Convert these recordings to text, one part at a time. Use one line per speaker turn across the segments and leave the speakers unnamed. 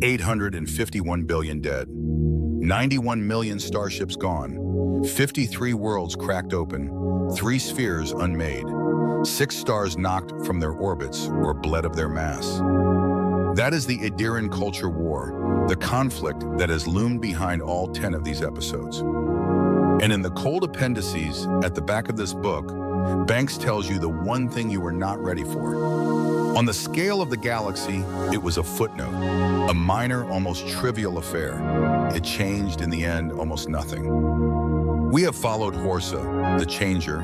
851 billion dead, 91 million starships gone, 53 worlds cracked open, 3 spheres unmade, 6 stars knocked from their orbits or bled of their mass. That is the Adiran culture war, the conflict that has loomed behind all 10 of these episodes. And in the cold appendices at the back of this book, Banks tells you the one thing you were not ready for. On the scale of the galaxy, it was a footnote, a minor, almost trivial affair. It changed, in the end, almost nothing. We have followed Horsa, the changer,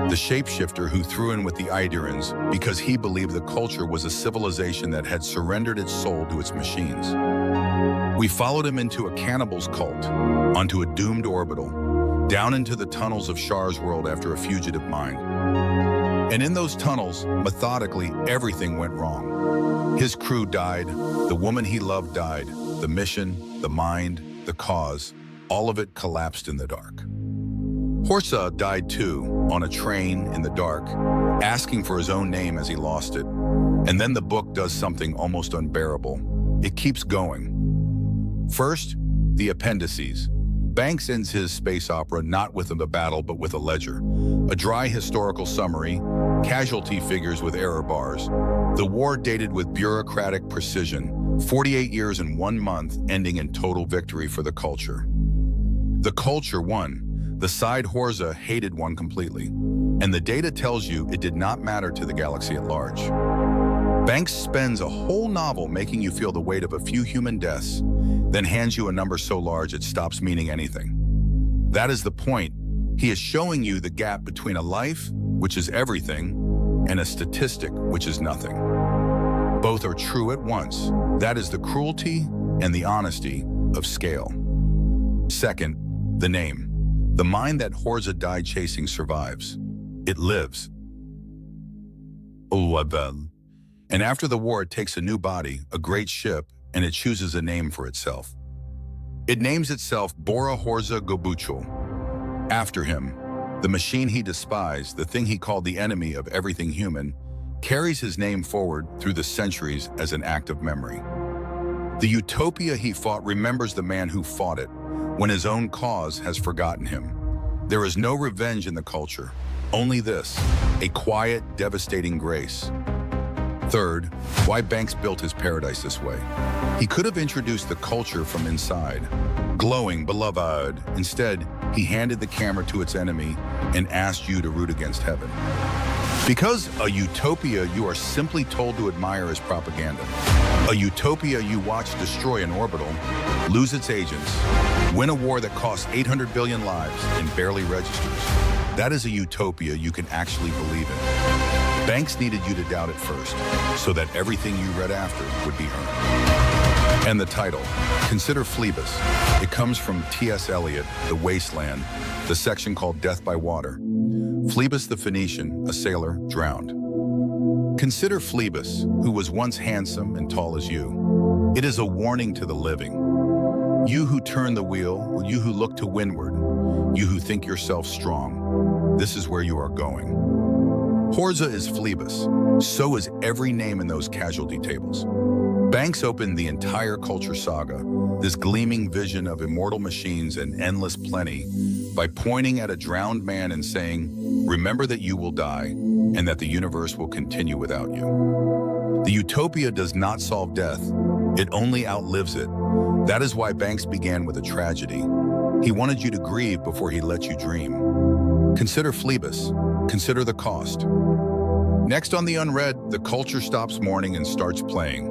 the shapeshifter who threw in with the Idirans because he believed the culture was a civilization that had surrendered its soul to its machines. We followed him into a cannibal's cult, onto a doomed orbital, down into the tunnels of Shar's world after a fugitive mind. And in those tunnels, methodically, everything went wrong. His crew died, the woman he loved died, the mission, the mind, the cause, all of it collapsed in the dark. Horsa died too, on a train in the dark, asking for his own name as he lost it. And then the book does something almost unbearable. It keeps going. First, the appendices. Banks ends his space opera not with a battle but with a ledger. A dry historical summary, casualty figures with error bars. The war dated with bureaucratic precision, 48 years and 1 month, ending in total victory for the culture. The culture won. The side Horsa hated won completely. And the data tells you it did not matter to the galaxy at large. Banks spends a whole novel making you feel the weight of a few human deaths, then hands you a number so large it stops meaning anything. That is the point. He is showing you the gap between a life, which is everything, and a statistic, which is nothing. Both are true at once. That is the cruelty and the honesty of scale. Second, the name. The mind that Horsa died chasing survives. It lives. And after the war, it takes a new body, a great ship, and it chooses a name for itself. It names itself Bora Horsa Gobuchul. After him, the machine he despised, the thing he called the enemy of everything human, carries his name forward through the centuries as an act of memory. The utopia he fought remembers the man who fought it, when his own cause has forgotten him. There is no revenge in the culture, only this, a quiet, devastating grace. Third, why Banks built his paradise this way. He could have introduced the culture from inside, glowing, beloved. Instead, he handed the camera to its enemy and asked you to root against heaven. Because a utopia you are simply told to admire is propaganda. A utopia you watch destroy an orbital, lose its agents, win a war that costs 800 billion lives and barely registers. That is a utopia you can actually believe in. Banks needed you to doubt it first, so that everything you read after would be earned. And the title, Consider Phlebas. It comes from T.S. Eliot, The Wasteland, the section called Death by Water. Phlebas the Phoenician, a sailor, drowned. Consider Phlebas, who was once handsome and tall as you. It is a warning to the living. You who turn the wheel, you who look to windward, you who think yourself strong, this is where you are going. Horsa is Phlebas, so is every name in those casualty tables. Banks opened the entire culture saga, this gleaming vision of immortal machines and endless plenty, by pointing at a drowned man and saying, remember that you will die and that the universe will continue without you. The utopia does not solve death, it only outlives it. That is why Banks began with a tragedy. He wanted you to grieve before he let you dream. Consider Phlebas, consider the cost. Next on the Unread, the culture stops mourning and starts playing.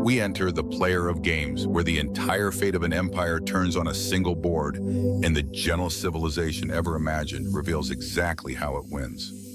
We enter the player of games, where the entire fate of an empire turns on a single board, and the gentlest civilization ever imagined reveals exactly how it wins.